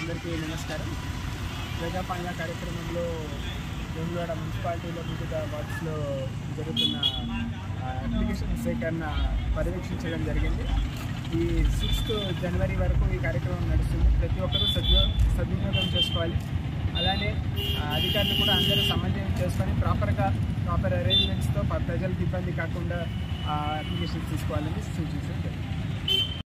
అందరికీ నమస్కారం. ప్రజాపాలన కార్యక్రమంలో వేములవాడ మున్సిపాలిటీలో వివిధ వార్డ్స్లో జరుగుతున్న అప్లికేషన్ సేకరణ పర్యవేక్షించడం జరిగింది. ఈ 6th జనవరి వరకు ఈ కార్యక్రమం నడుస్తుంది. ప్రతి ఒక్కరూ సద్వినియోగం చేసుకోవాలి. అలానే అధికారులు కూడా అందరూ సమన్వయం చేసుకొని ప్రాపర్ అరేంజ్మెంట్స్తో ప్రజలకు ఇబ్బంది కాకుండా అప్లికేషన్స్ తీసుకోవాలని సూచించారు.